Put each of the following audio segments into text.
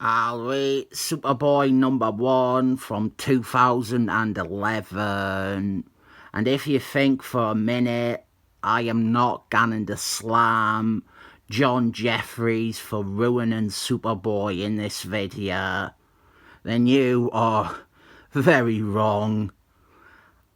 I'll rate Superboy #1 from 2011. And if you think for a minute I am not going to slam John Jeffries for ruining Superboy in this video, then you are very wrong.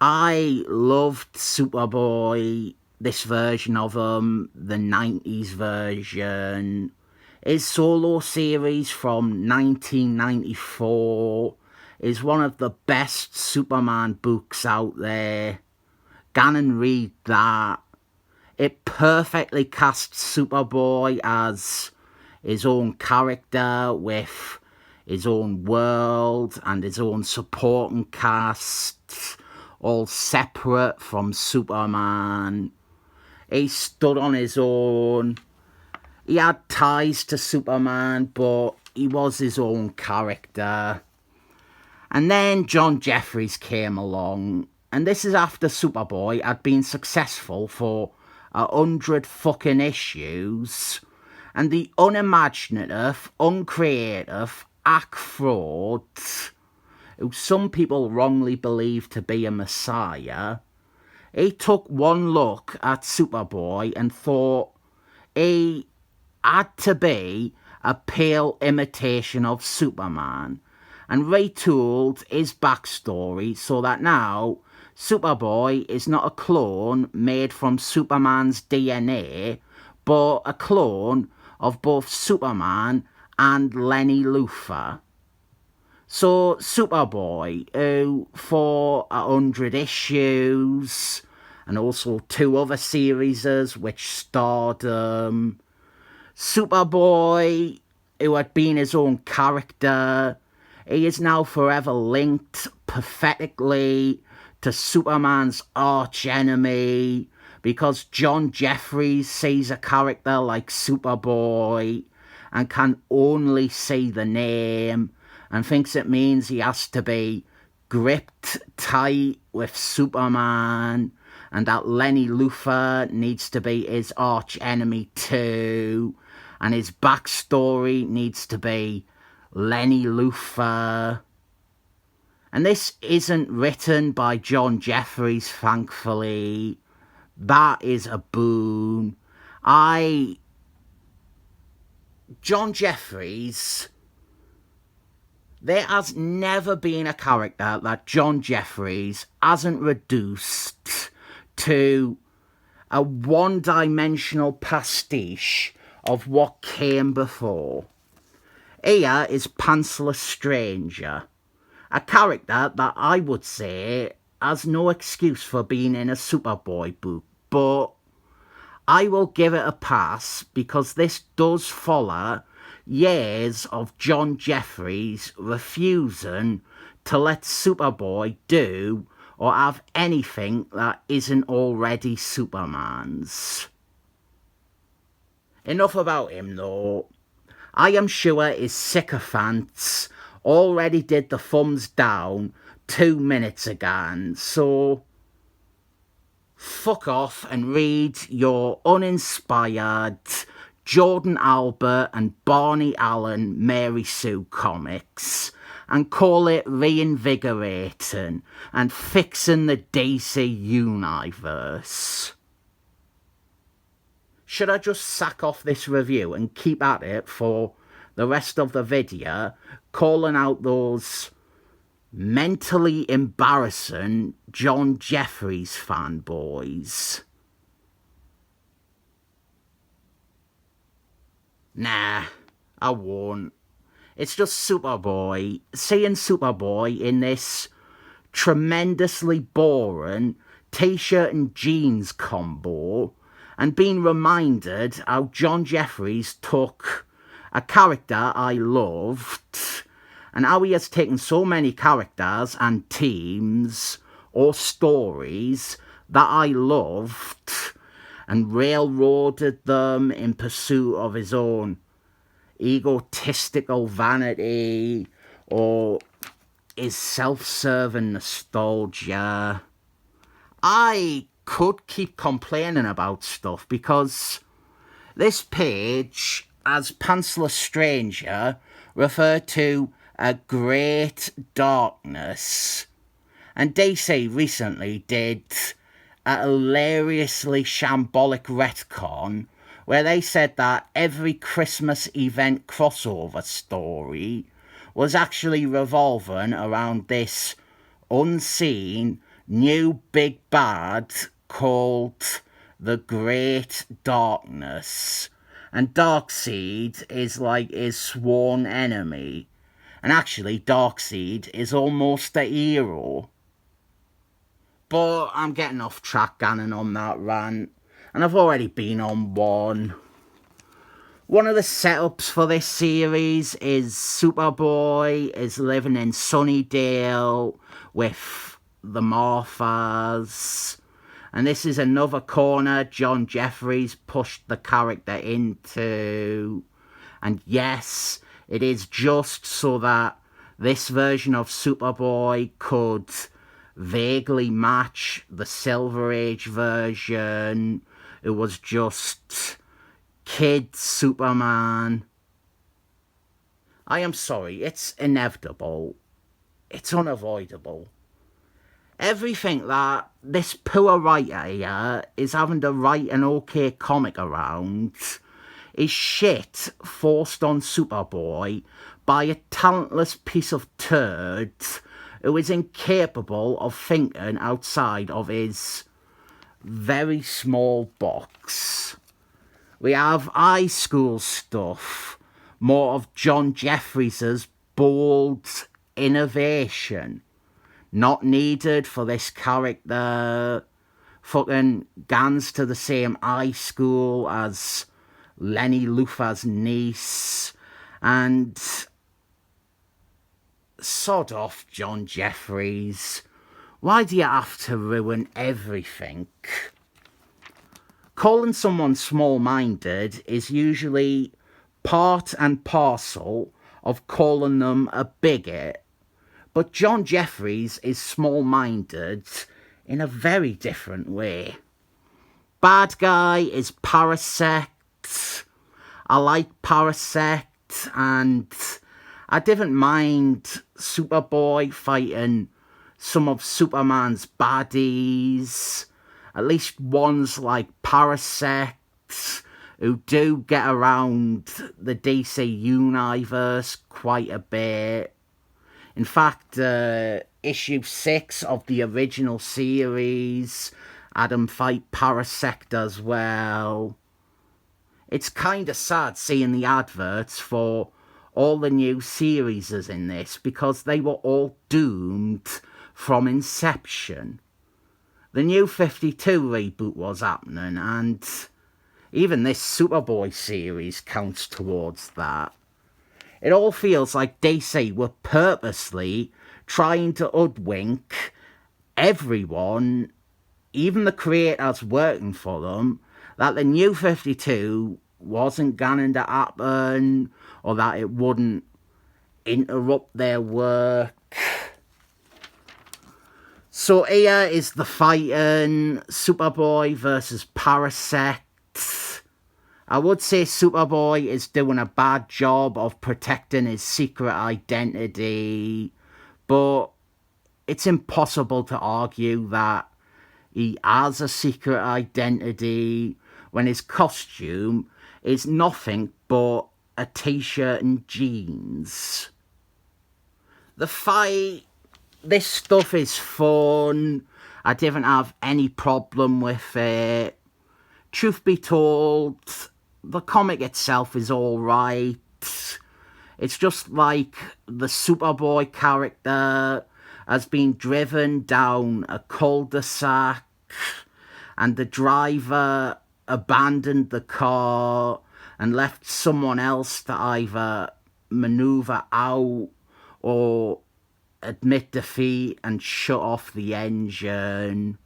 I loved Superboy, this version of him, the 90s version. His solo series from 1994 is one of the best Superman books out there. Go and read that. It perfectly casts Superboy as his own character with his own world and his own supporting cast, all separate from Superman. He stood on his own. He had ties to Superman, but he was his own character. And then John Jeffries came along, and this is after Superboy had been successful for 100 fucking issues, and the unimaginative, uncreative Ack Fraud, who some people wrongly believe to be a messiah, he took one look at Superboy and thought he had to be a pale imitation of Superman, and retooled his backstory so that now Superboy is not a clone made from Superman's DNA, but a clone of both Superman and Lenny Luthor. So Superboy, who for 100 issues, and also 2 other series which starred Superboy, who had been his own character, he is now forever linked pathetically to Superman's arch enemy because John Jeffries sees a character like Superboy and can only see the name and thinks it means he has to be gripped tight with Superman, and that Lenny Luthor needs to be his arch enemy too, and his backstory needs to be Lenny Luthor. And this isn't written by John Jeffries, thankfully. That is a boon. John Jeffries, there has never been a character that John Jeffries hasn't reduced to a one-dimensional pastiche of what came before. Here is Pantsless Stranger, a character that I would say has no excuse for being in a Superboy book, but I will give it a pass because this does follow years of John Jeffries refusing to let Superboy do or have anything that isn't already Superman's. Enough about him though. I am sure his sycophants already did the thumbs down 2 minutes ago, so fuck off and read your uninspired Jordan Albert and Barney Allen Mary Sue comics and call it reinvigorating and fixing the DC universe. Should I just sack off this review and keep at it for the rest of the video, calling out those mentally embarrassing John Jeffries fanboys? Nah, I won't. It's just Superboy. Seeing Superboy in this tremendously boring t-shirt and jeans combo and being reminded how John Jeffries took a character I loved and how he has taken so many characters and teams or stories that I loved and railroaded them in pursuit of his own egotistical vanity or his self-serving nostalgia. I could keep complaining about stuff because this page, as Pantsless Stranger, refer to a great darkness. And DC recently did a hilariously shambolic retcon where they said that every Christmas event crossover story was actually revolving around this unseen new big bad called the Great Darkness. And Darkseid is like his sworn enemy. And actually, Darkseid is almost a hero. But I'm getting off track Gannon on that rant. And I've already been on one. One of the setups for this series is Superboy is living in Sunnydale with the Marthas. And this is another corner John Jeffries pushed the character into. And yes, it is just so that this version of Superboy could vaguely match the Silver Age version. It was just kid Superman. I am sorry, it's inevitable. It's unavoidable. Everything that this poor writer here is having to write an okay comic around is shit forced on Superboy by a talentless piece of turd who is incapable of thinking outside of his very small box. We have high school stuff, more of John Jeffries' bold innovation. Not needed for this character. Fucking Gans to the same high school as Lenny Luthor's niece. And sod off, John Jeffries. Why do you have to ruin everything? Calling someone small-minded is usually part and parcel of calling them a bigot. But John Jeffries is small-minded in a very different way. Bad guy is Parasect. I like Parasect, and I didn't mind Superboy fighting some of Superman's baddies. At least ones like Parasect, who do get around the DC Universe quite a bit. In fact, issue 6 of the original series had him fight Parasect as well. It's kinda sad seeing the adverts for all the new series in this because they were all doomed from inception. The New 52 reboot was happening, and even this Superboy series counts towards that. It all feels like DC were purposely trying to hoodwink everyone, even the creators working for them, that the New 52 wasn't going to happen, or that it wouldn't interrupt their work. So here is the fighting, Superboy versus Parasect. I would say Superboy is doing a bad job of protecting his secret identity, but it's impossible to argue that he has a secret identity when his costume is nothing but a t-shirt and jeans. The fight, this stuff is fun. I didn't have any problem with it. Truth be told, the comic itself is alright. It's just like the Superboy character has been driven down a cul-de-sac and the driver abandoned the car and left someone else to either maneuver out or admit defeat and shut off the engine.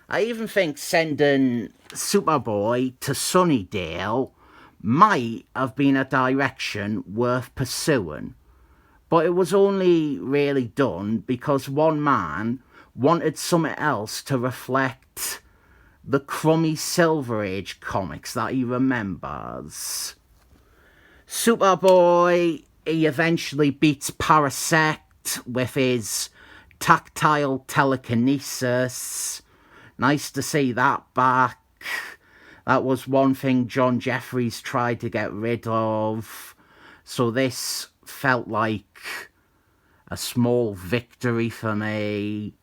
I even think sending Superboy to Sunnydale might have been a direction worth pursuing, but it was only really done because one man wanted something else to reflect the crummy Silver Age comics that he remembers. Superboy, he eventually beats Parasect with his tactile telekinesis. Nice to see that back. That was one thing John Jeffries tried to get rid of. So this felt like a small victory for me.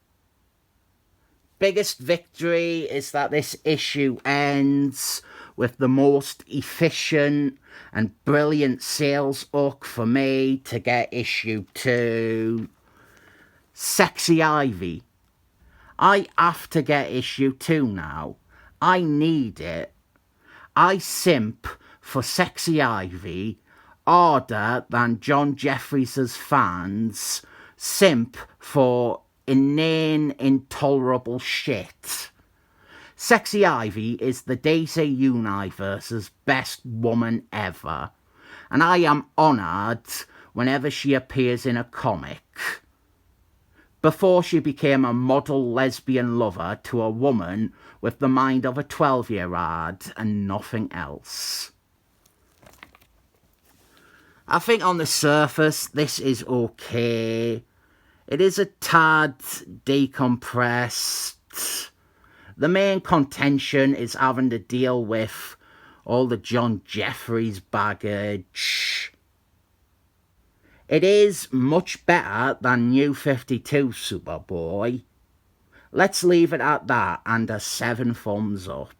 Biggest victory is that this issue ends with the most efficient and brilliant sales hook for me to get issue 2. Sexy Ivy. I have to get issue 2 now. I need it. I simp for Sexy Ivy harder than John Jeffries' fans simp for inane, intolerable shit. Sexy Ivy is the DC Universe's best woman ever, and I am honoured whenever she appears in a comic. Before she became a model lesbian lover to a woman with the mind of a 12-year-old and nothing else. I think on the surface this is okay. It is a tad decompressed. The main contention is having to deal with all the John Jeffries baggage. It is much better than New 52 Superboy. Let's leave it at that and a 7 thumbs up.